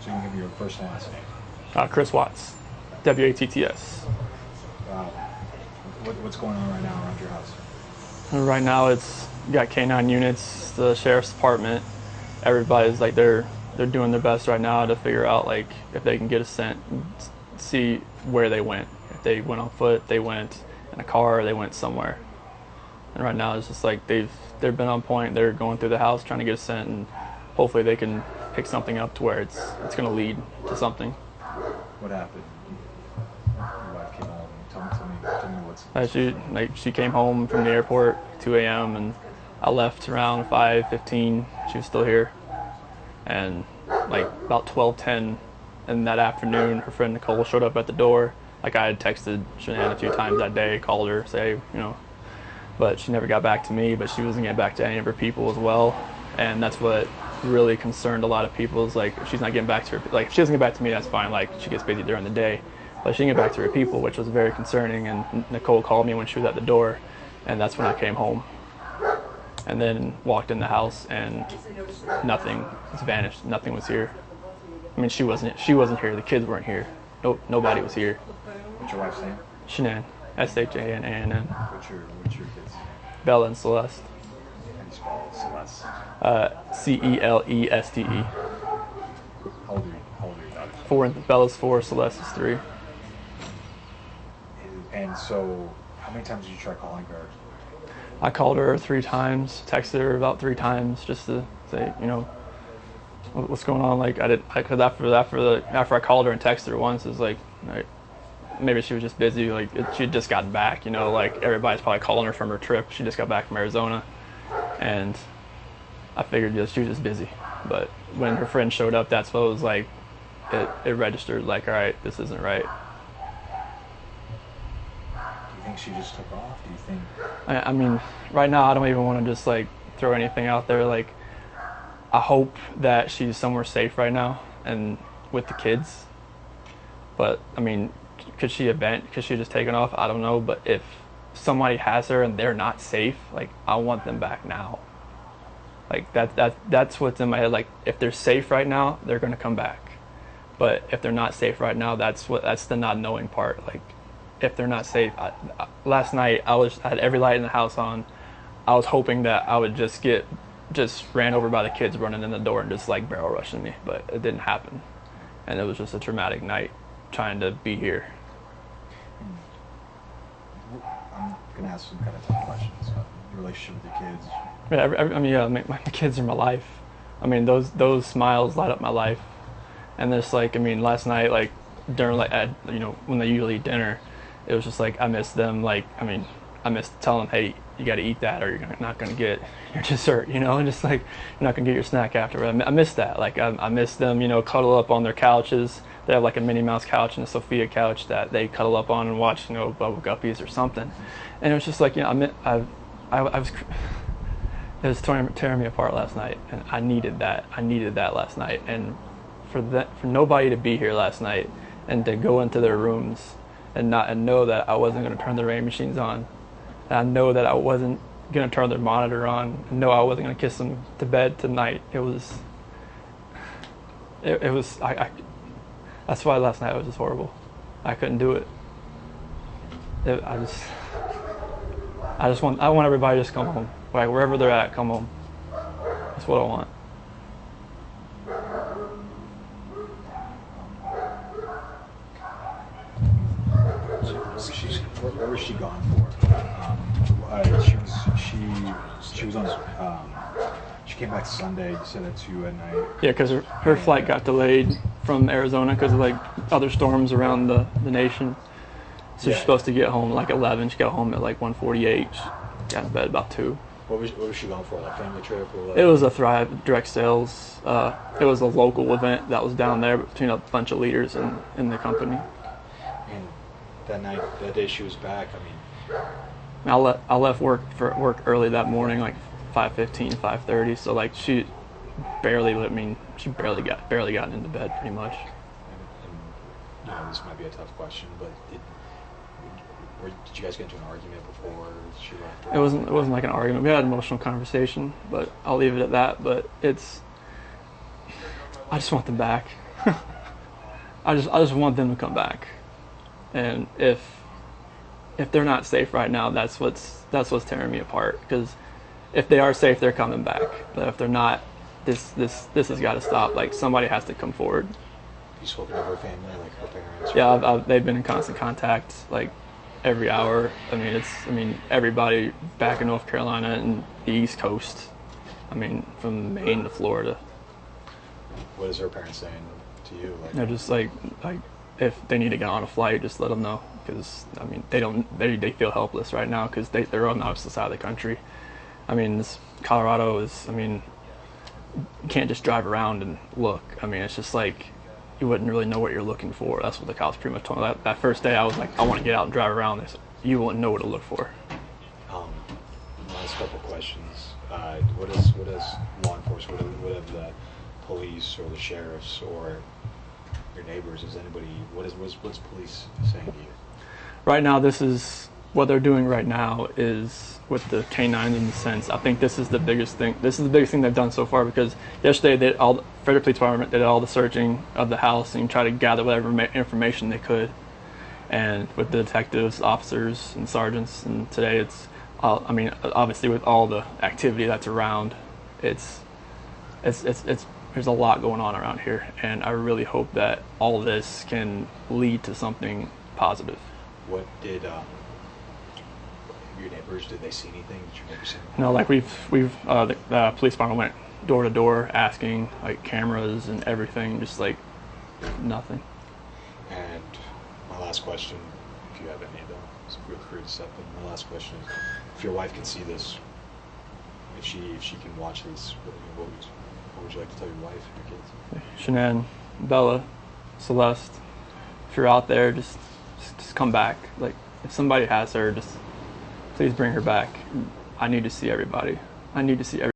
So you can give me your first and last name. Chris Watts, WATTS. Wow. What's going on right now around your house? Right now, it's you got K9 units, the sheriff's department. Everybody's like they're doing their best right now to figure out like if they can get a scent, see where they went. If they went on foot, they went in a car, they went somewhere. And right now, it's just like they've been on point. They're going through the house trying to get a scent, and hopefully they can pick something up to where it's going to lead to something. What happened? Your wife came home. Tell me what's. She came home from the airport 2 a.m. and I left around 5:15. She was still here, and like about 12:10 in that afternoon, her friend Nicole showed up at the door. Like I had texted Shanann a few times that day, called her, say but she never got back to me. But she wasn't getting back to any of her people as well, and that's what really concerned a lot of people. Is like if she's not getting back to her, like if she doesn't get back to me, that's fine. Like she gets busy during the day. But she didn't get back to her people, which was very concerning. And Nicole called me when she was at the door, and that's when I came home. And then walked in the house, and nothing was vanished. Nothing was here. I mean, she wasn't here. The kids weren't here. Nobody was here. What's your wife's name? Shanann, SHANANN. What's your kids' name? Bella and Celeste. How do you spell Celeste? CELESTE. How old are your daughters? 4. Bella's 4. Celeste is 3. And so, how many times did you try calling her? I called her 3 times, texted her about 3 times just to say, what's going on. Like because after I called her and texted her once, it's like maybe she was just busy. Like she had just gotten back. Like everybody's probably calling her from her trip. She just got back from Arizona, and I figured she was just busy. But when her friend showed up, that's what it was like. It registered like, all right, this isn't right. Do you think she just took off? Do you think? I mean, right now I don't even want to just like throw anything out there. Like, I hope that she's somewhere safe right now and with the kids. But I mean, could she have just taken off? I don't know. But if somebody has her and they're not safe, like I want them back now. Like that's what's in my head. Like if they're safe right now, they're gonna come back. But if they're not safe right now, that's the not knowing part. Like if they're not safe, last night I had every light in the house on. I was hoping that I would just ran over by the kids running in the door and just like barrel rushing me, but it didn't happen. And it was just a traumatic night trying to be here. I'm gonna ask some kind of tough questions about your relationship with your kids. Yeah, my kids are my life. I mean, those smiles light up my life. And this, like, I mean, last night, like during when they usually eat dinner, it was just like I missed them. Like, I mean, I missed telling them, hey, you got to eat that, or you're not gonna get your dessert. And just like you're not gonna get your snack afterward. I miss that. Like I miss them. Cuddle up on their couches. They have like a Minnie Mouse couch and a Sophia couch that they cuddle up on and watch, Bubble Guppies or something. And it was just like, it was tearing me apart last night, and I needed that. I needed that last night, and for nobody to be here last night and to go into their rooms and know that I wasn't going to turn the rain machines on, and I know that I wasn't going to turn their monitor on, and know I wasn't going to kiss them to bed tonight. It was that's why last night was just horrible. I couldn't do it. I want everybody to just come home. Like wherever they're at, come home. That's what I want. Where was she gone for? She was on. She came back Sunday. You said at 2 at night. Yeah, because her flight got delayed from Arizona because of like other storms around the nation. So she's supposed to get home like 11. She got home at like 1:48. She got in bed about 2. What was she going for? Like family trip or what? It was a Thrive direct sales. It was a local event that was down there between a bunch of leaders in the company. And that day she was back. I mean, I left work early that morning, like 5:15, 5:30. So like she barely got into bed pretty much. And this might be a tough question, but did you guys get into an argument before she left? It wasn't like an argument. We had an emotional conversation, but I'll leave it at that. But I just want them back. I just want them to come back, and if they're not safe right now, that's what's tearing me apart. Because if they are safe, they're coming back. But if they're not, this has got to stop. Like, somebody has to come forward. You spoken to her family, like her parents? Yeah, they've been in constant contact, like every hour. I mean, everybody back in North Carolina and the East Coast. I mean, from Maine to Florida. What is her parents saying to you? Like, They're just like if they need to get on a flight, just let them know. Because I mean, they feel helpless right now because they're on the opposite side of the country. I mean, Colorado is. I mean, you can't just drive around and look. I mean, it's just like you wouldn't really know what you're looking for. That's what the cops pretty much told me. That first day, I was like, I want to get out and drive around. They said, you wouldn't know what to look for. Last couple questions. What is law enforcement? What have the police or the sheriffs or your neighbors? Is anybody? What's police saying to you? Right now, this is what they're doing right now is with the canines in the sense. I think this is the biggest thing. This is the biggest thing they've done so far because yesterday Frederick Police Department did all the searching of the house and tried to gather whatever information they could. And with the detectives, officers, and sergeants, and today it's, I mean, obviously with all the activity that's around, it's there's a lot going on around here, and I really hope that all of this can lead to something positive. What did your neighbors? Did they see anything? Did your neighbors see anything? No, like the police department went door to door asking, like, cameras and everything, just like nothing. And my last question, if you have any of them, feel free to step in. My last question is, if your wife can see this, if she can watch this, what would you like to tell your wife and your kids? Shanann, Bella, Celeste, if you're out there, just come back. Like, if somebody has her, just please bring her back. I need to see everybody. I need to see everybody.